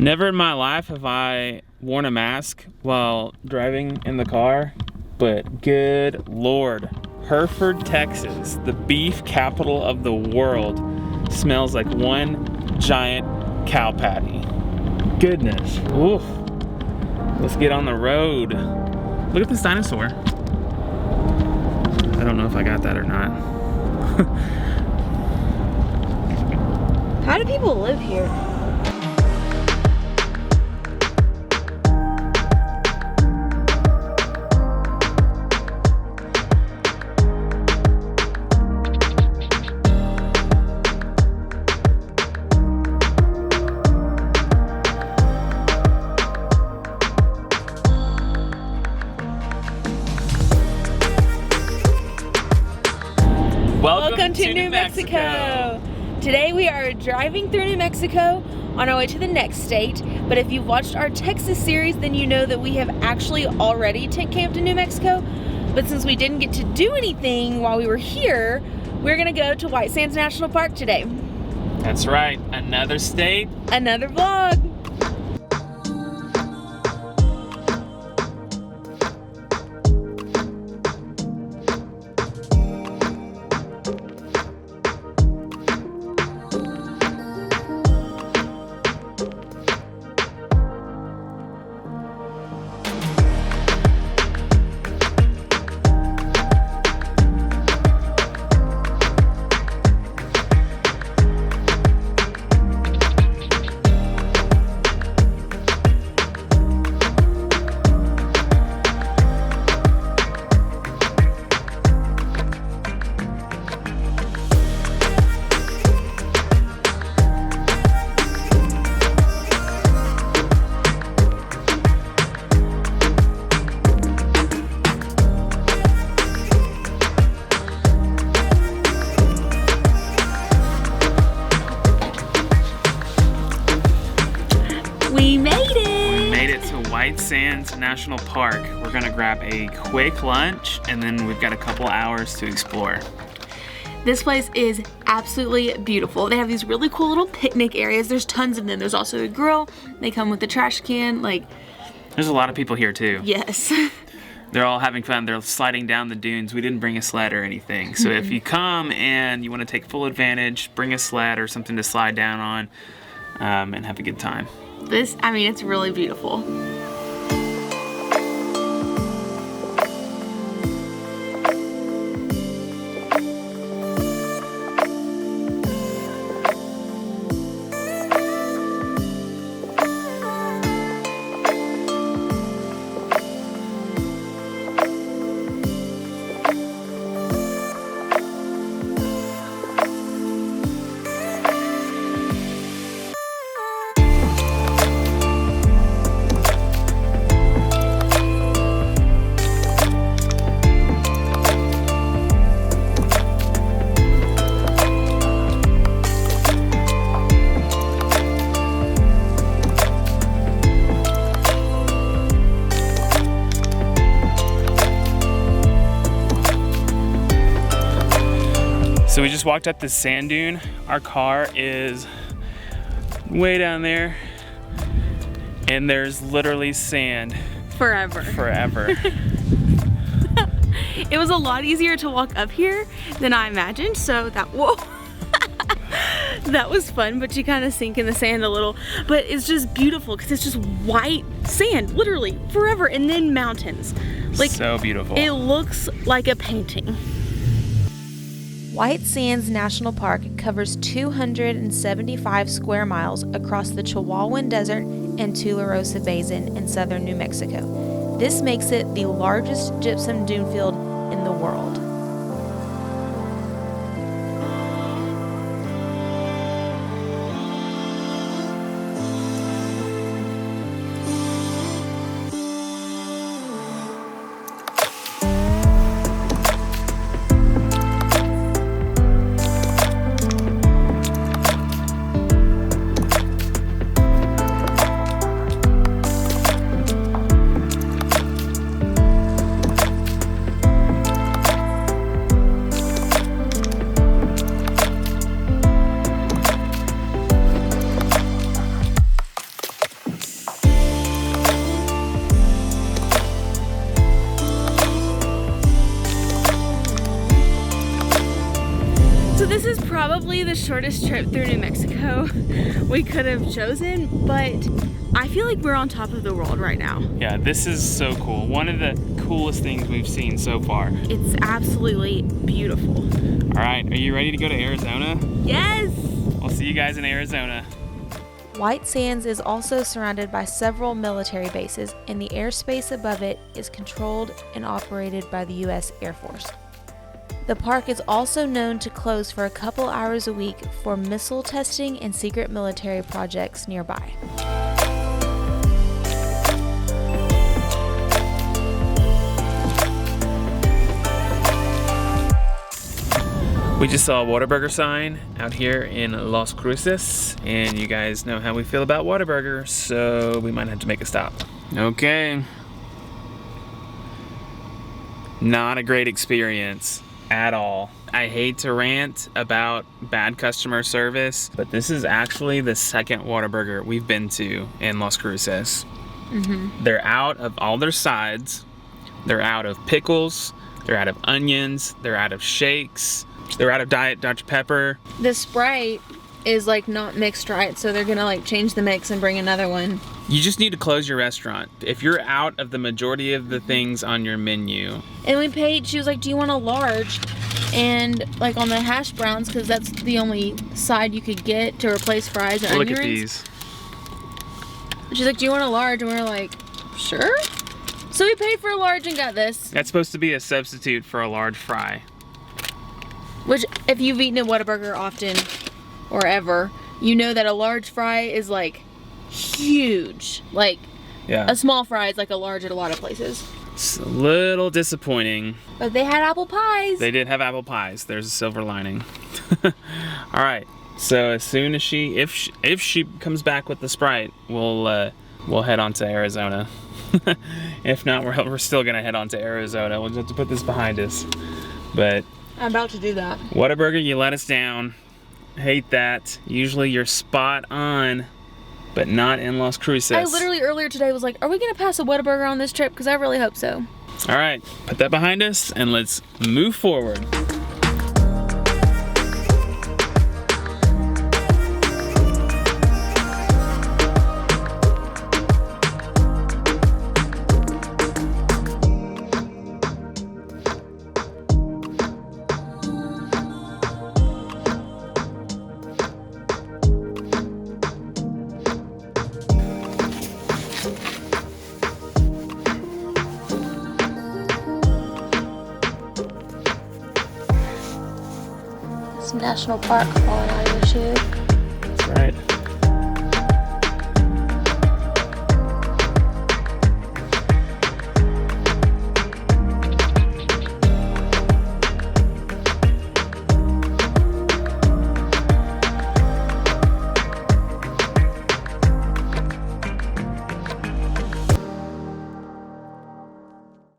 Never in my life have I worn a mask while driving in the car, but good Lord, Hereford, Texas, the beef capital of the world, smells like one giant cow patty. Goodness, oof. Let's get on the road. Look at this dinosaur. I don't know if I got that or not. How do people live here? Welcome to New Mexico. Today we are driving through New Mexico on our way to the next state. But if you've watched our Texas series, then you know that we have actually already tent camped in New Mexico. But since we didn't get to do anything while we were here, we're gonna go to White Sands National Park today. That's right, another state, another vlog. We made it! We made it to White Sands National Park. We're gonna grab a quick lunch and then we've got a couple hours to explore. This place is absolutely beautiful. They have these really cool little picnic areas. There's tons of them. There's also a grill. They come with a trash can. There's a lot of people here too. Yes. They're all having fun. They're sliding down the dunes. We didn't bring a sled or anything. So if you come and you want to take full advantage, bring a sled or something to slide down on and have a good time. It's really beautiful. So we just walked up this sand dune. Our car is way down there and there's literally sand. Forever. It was a lot easier to walk up here than I imagined, so that was fun, but you kind of sink in the sand a little. But it's just beautiful because it's just white sand, literally, forever, and then mountains. So beautiful. It looks like a painting. White Sands National Park covers 275 square miles across the Chihuahuan Desert and Tularosa Basin in southern New Mexico. This makes it the largest gypsum dune field in the world. probably the shortest trip through New Mexico we could have chosen, but I feel like we're on top of the world right now. Yeah, this is so cool. One of the coolest things we've seen so far. It's absolutely beautiful. All right, are you ready to go to Arizona? Yes! We'll see you guys in Arizona. White Sands is also surrounded by several military bases, and the airspace above it is controlled and operated by the U.S. Air Force. The park is also known to close for a couple hours a week for missile testing and secret military projects nearby. We just saw a Whataburger sign out here in Las Cruces, and you guys know how we feel about Whataburger, so we might have to make a stop. Okay. Not a great experience at all. I hate to rant about bad customer service, but this is actually the second Whataburger we've been to in Las Cruces. They're out of all their sides. They're out of pickles. They're out of onions. They're out of shakes. They're out of Diet Dr. Pepper. The Sprite is like not mixed right, so they're gonna like change the mix and bring another one. You just need to close your restaurant if you're out of the majority of the things on your menu. And we paid, she was like, do you want a large? And like on the hash browns, because that's the only side you could get to replace fries and Look onion at rings. these. She's like, do you want a large? And we were like, sure. So we paid for a large and got this. That's supposed to be a substitute for a large fry. Which, if you've eaten at Whataburger often or ever, you know that a large fry is like huge. Like Yeah. a small fry is like a large at a lot of places. It's a little disappointing. But they had apple pies. They did have apple pies. There's a silver lining. All right. So as soon as if she comes back with the Sprite, we'll head on to Arizona. If not, we're still gonna head on to Arizona. We'll just have to put this behind us. But I'm about to do that. Whataburger, you let us down. Hate that. Usually you're spot on, but not in Las Cruces. I literally earlier today was like, are we gonna pass a Whataburger on this trip? Because I really hope so. All right, put that behind us and let's move forward. National park falling out of your shoe.